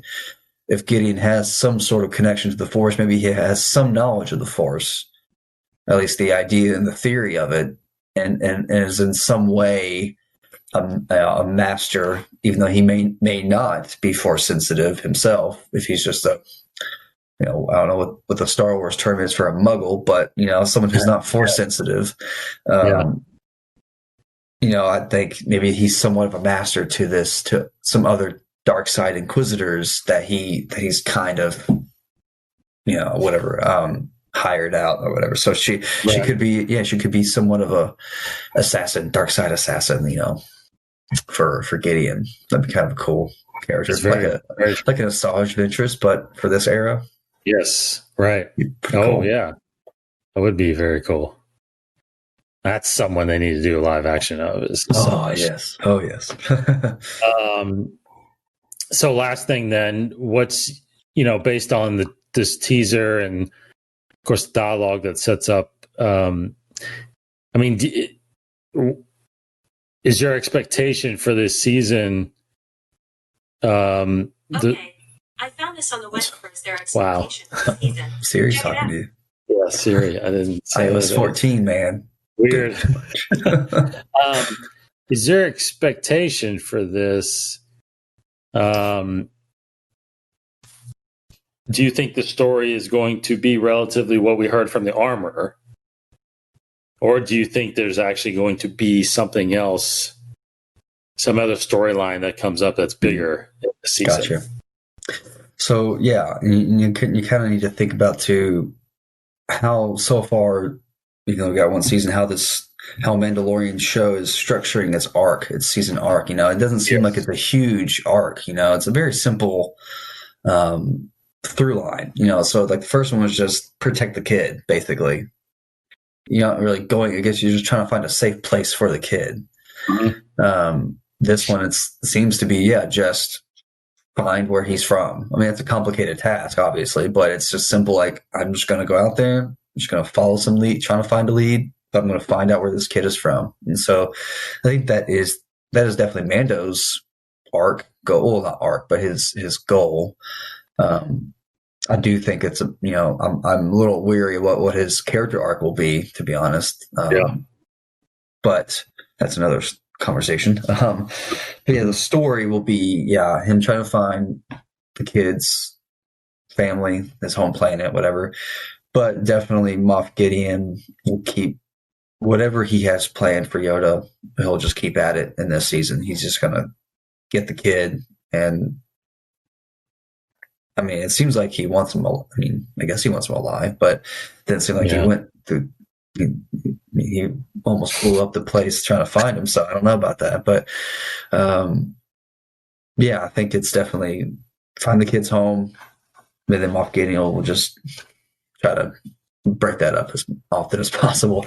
S2: if Gideon has some sort of connection to the Force, maybe he has some knowledge of the Force, at least the idea and the theory of it, and is in some way a master, even though he may not be Force sensitive himself, if he's just a, I don't know what the Star Wars term is for a Muggle, but someone who's not Force sensitive. I think maybe he's somewhat of a master to some other dark side Inquisitors that he's kind of, whatever, hired out or whatever. So she could be somewhat of a assassin, dark side assassin, for Gideon. That'd be kind of a cool character, like an Asajj Ventress, but for this era.
S1: Yes, right. Cool. Yeah, that would be very cool. That's someone they need to do a live action of.
S2: Yes.
S1: So last thing then, what's based on this teaser and of course the dialogue that sets up. I mean, is your expectation for this season?
S3: Okay, I found this on the web for their expectation for the season.
S2: Siri's talking to you.
S1: Yeah, Siri. I didn't say
S2: iOS 14, man.
S1: Weird. Is there expectation for this? Do you think the story is going to be relatively what we heard from the Armorer? Or do you think there's actually going to be something else, some other storyline that comes up that's bigger in the season?
S2: Gotcha. So, yeah, you kind of need to think about, too, how so far, we got one season, how Mandalorian show is structuring its season arc. It doesn't seem like it's a huge arc. It's a very simple through line. So like the first one was just protect the kid, basically. You're not really going. I guess you're just trying to find a safe place for the kid. Mm-hmm. This one, it seems to be just find where he's from. I mean, it's a complicated task, obviously, but it's just simple. Like, I'm just going to go out there. I'm just going to follow some lead, trying to find a lead. But I'm going to find out where this kid is from. And so I think that is definitely Mando's arc goal. Well, not arc, but his goal. I do think it's I'm a little weary of what his character arc will be, to be honest. But that's another conversation. The story will be him trying to find the kid's family, his home planet, whatever. But definitely Moff Gideon will keep whatever he has planned for Yoda. He'll just keep at it in this season. He's just gonna get the kid, and I mean, it seems like he wants him. I guess he wants him alive, but it didn't seem like he went through. He almost blew up the place trying to find him. So I don't know about that, but I think it's definitely find the kid's home, and then Moff Gideon will just try to break that up as often as possible.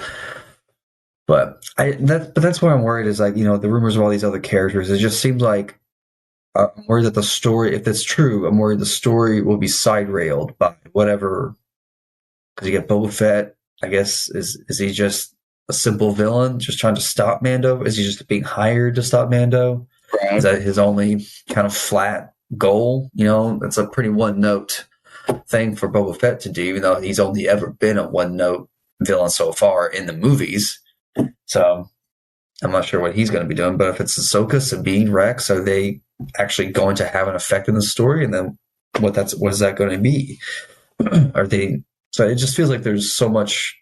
S2: But that's where I'm worried is, like, the rumors of all these other characters. It just seems like I'm worried that the story, if it's true, I'm worried the story will be side railed by whatever. Because you get Boba Fett, I guess, is he just a simple villain just trying to stop Mando? Is he just being hired to stop Mando?
S1: Right.
S2: Is that his only kind of flat goal? That's a pretty one note thing for Boba Fett to do, even though he's only ever been a one note villain so far in the movies. So I'm not sure what he's going to be doing. But if it's Ahsoka, Sabine, Rex, are they actually going to have an effect in the story? And then what is that going to be? Are they? So it just feels like there's so much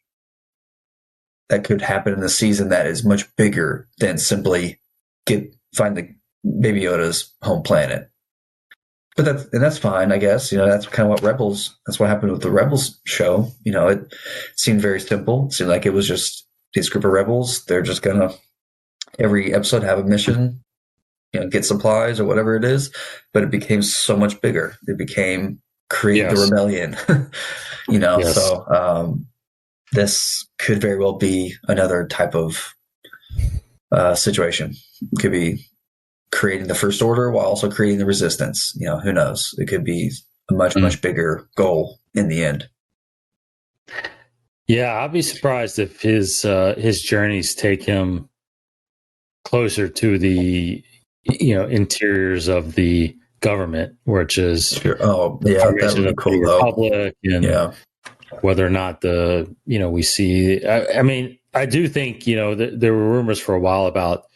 S2: that could happen in the season that is much bigger than simply find the Baby Yoda's home planet. But that's fine, I guess. That's kind of what Rebels. That's what happened with the Rebels show. It seemed very simple. It seemed like it was just this group of rebels. They're just gonna every episode have a mission, get supplies or whatever it is. But it became so much bigger. It became create the rebellion.
S1: Yes.
S2: So this could very well be another type of situation. It could be creating the First Order while also creating the Resistance. Who knows? It could be a much, much bigger goal in the end.
S1: Yeah, I'd be surprised if his journeys take him closer to the interiors of the government, which is
S2: the formation of the
S1: Republic, and whether or not we see. I mean, I do think there were rumors for a while about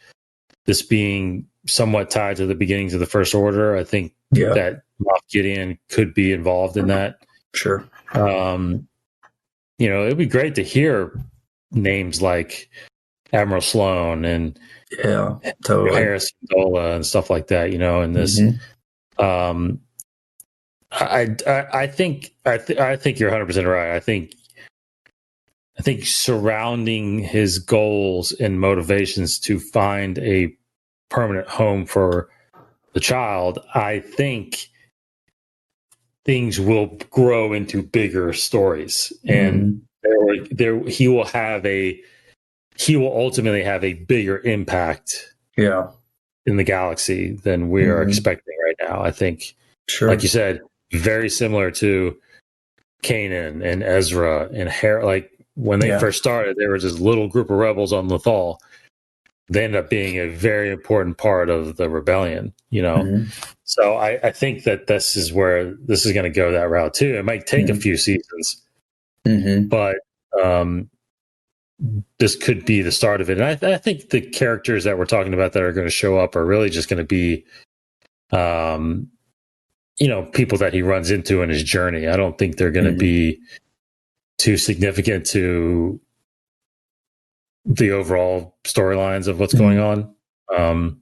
S1: this being somewhat tied to the beginnings of the First Order. I think that Moff Gideon could be involved in that.
S2: Sure.
S1: It'd be great to hear names like Admiral Sloan and
S2: totally
S1: Harrison Dola and stuff like that. And this. I think you're 100% right. I think surrounding his goals and motivations to find a permanent home for the child, I think things will grow into bigger stories, and he will ultimately have a bigger impact in the galaxy than we are expecting right now. I think, like you said, very similar to Kanan and Ezra and like when they first started, there was this little group of rebels on Lothal. They ended up being a very important part of the rebellion, So I think that this is where this is going to go that route too. It might take a few seasons, but this could be the start of it. And I think the characters that we're talking about that are going to show up are really just going to be, people that he runs into in his journey. I don't think they're going to be too significant to the overall storylines of what's going on. But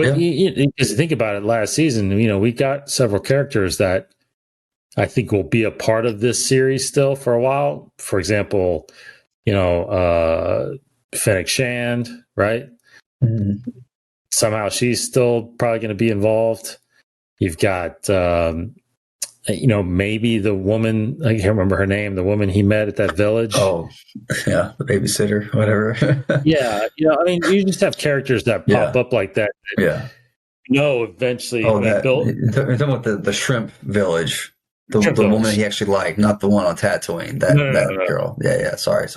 S1: as you think about it, last season, we got several characters that I think will be a part of this series still for a while. For example, Fennec Shand, right? Somehow she's still probably going to be involved. You've got, maybe the woman, I can't remember her name, the woman he met at that village.
S2: Oh, yeah, the babysitter, whatever.
S1: You just have characters that pop up like that. Eventually.
S2: Oh, you're talking about the shrimp village. The woman he actually liked, not the one on Tatooine. That girl. Yeah. Sorry.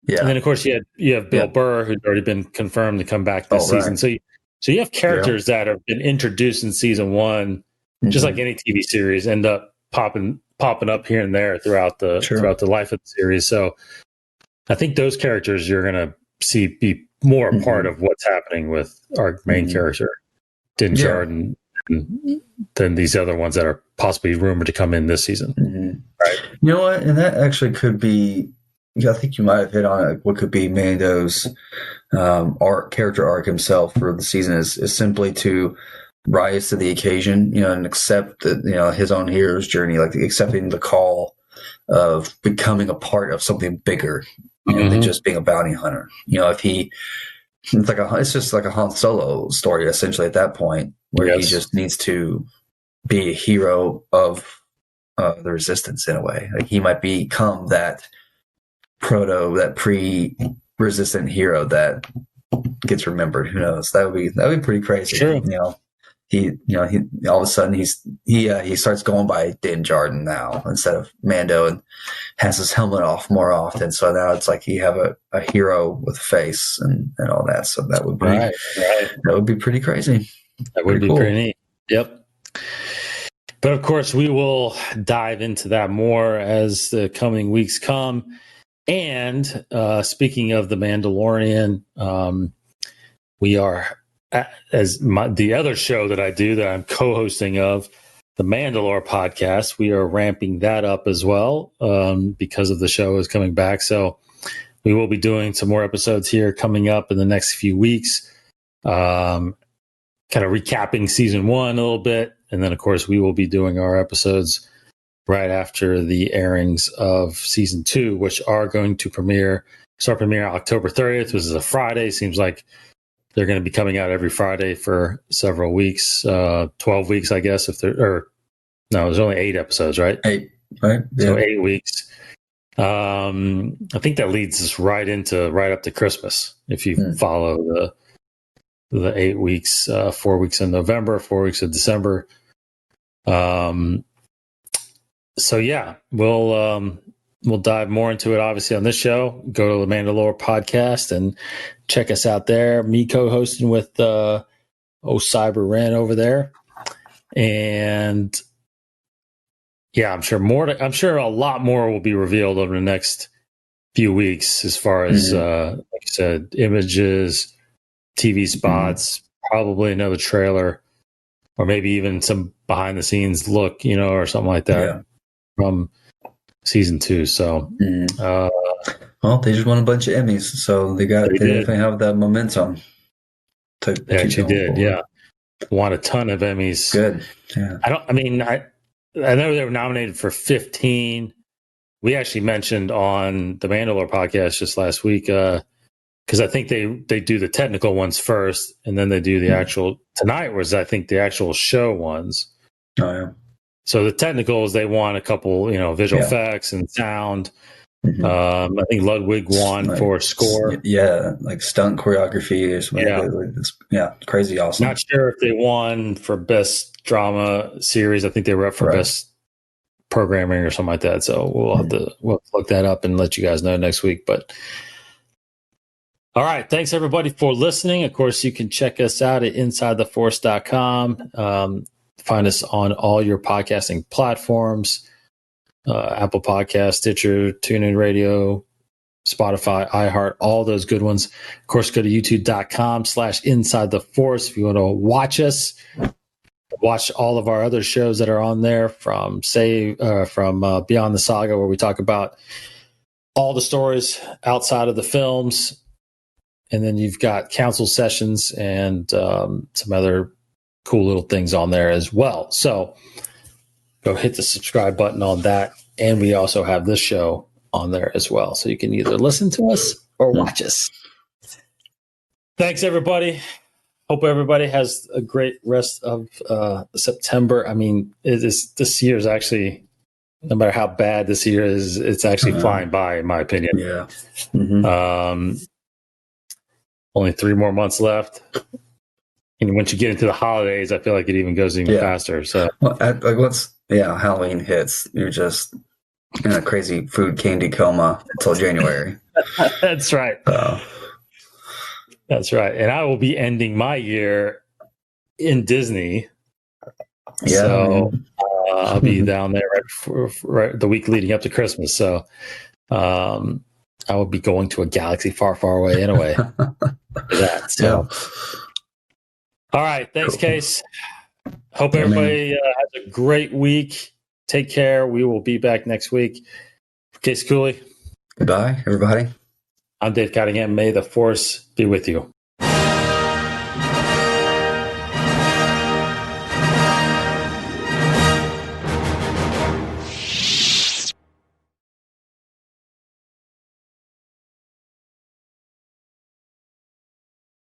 S1: And then of course you have Bill Burr, who's already been confirmed to come back this season. Right. So you have characters that have been introduced in season one, just like any TV series, end up popping up here and there throughout the life of the series. So I think those characters you're going to see be more a part of what's happening with our main character, Din Djarin, than these other ones that are possibly rumored to come in this season.
S2: Right. You know what? And that actually could be. I think you might have hit on it. What could be Mando's character arc himself for the season is simply to rise to the occasion, and accept that, his own hero's journey, like accepting the call of becoming a part of something bigger, than just being a bounty hunter. It's just like a Han Solo story essentially at that point, where he just needs to be a hero of the Resistance in a way. Like he might become that pre-resistant hero that gets remembered. Who knows? That would be pretty crazy.
S1: True.
S2: He all of a sudden he starts going by Din Djarin now instead of Mando, and has his helmet off more often. So now it's like he have a hero with a face and all that. So that would be that would be pretty crazy.
S1: That would be cool. Pretty neat. Yep. But of course, we will dive into that more as the coming weeks come. And speaking of the Mandalorian, we are, the other show that I do that I'm co-hosting of, the Mandalore podcast, we are ramping that up as well because of the show is coming back. So we will be doing some more episodes here coming up in the next few weeks, kind of recapping season 1 a little bit. And then, of course, we will be doing our episodes right after the airings of season 2, which are going to start premiering October 30th, which is a Friday. Seems like they're going to be coming out every Friday for several weeks, 12 weeks, I guess. There's only 8 episodes, right?
S2: 8, right? Yeah.
S1: So 8 weeks. I think that leads us right up to Christmas. If you follow the 8 weeks, 4 weeks in November, 4 weeks of December. So yeah, we'll dive more into it, obviously, on this show. Go to the Mandalore podcast and check us out there. Me co-hosting with Cyber Ren over there. And yeah, I'm sure a lot more will be revealed over the next few weeks as far as, like you said, images, TV spots, probably another trailer, or maybe even some behind the scenes look, or something like that from season 2. So,
S2: well, they just won a bunch of Emmys, so they definitely have that momentum.
S1: They actually did, forward. Won a ton of Emmys.
S2: Good. Yeah.
S1: I know they were nominated for 15. We actually mentioned on the Mandalore podcast just last week, because I think they do the technical ones first, and then they do the actual. Tonight was, I think, the actual show ones.
S2: Oh yeah.
S1: So the technicals, they won a couple, visual effects and sound. I think Ludwig won for score.
S2: Yeah, like stunt choreography or something. Yeah, crazy awesome.
S1: Not sure if they won for best drama series. I think they were up for best programming or something like that. So we'll have to look that up and let you guys know next week. But all right, thanks everybody for listening. Of course, you can check us out at InsideTheForce.com. Find us on all your podcasting platforms, Apple Podcasts, Stitcher, TuneIn Radio, Spotify, iHeart, all those good ones. Of course, go to youtube.com/InsideTheForce if you want to watch us. Watch all of our other shows that are on there from Beyond the Saga, where we talk about all the stories outside of the films. And then you've got council sessions and some other cool little things on there as well. So go hit the subscribe button on that. And we also have this show on there as well. So you can either listen to us or watch us. Thanks, everybody. Hope everybody has a great rest of September. I mean, this year is actually, no matter how bad this year is, it's actually flying by, in my opinion.
S2: Yeah.
S1: Only 3 more months left. And once you get into the holidays, I feel like it even goes even faster. So,
S2: once Halloween hits, you're just in a crazy food candy coma until January.
S1: That's right. That's right. And I will be ending my year in Disney.
S2: Yeah.
S1: So I'll be down there right the week leading up to Christmas. So I will be going to a galaxy far, far away anyway. For that. So. All right. Thanks, Case. Hope everybody has a great week. Take care. We will be back next week. For Case Cooley.
S2: Goodbye, everybody.
S1: I'm Dave Cottingham. May the Force be with you.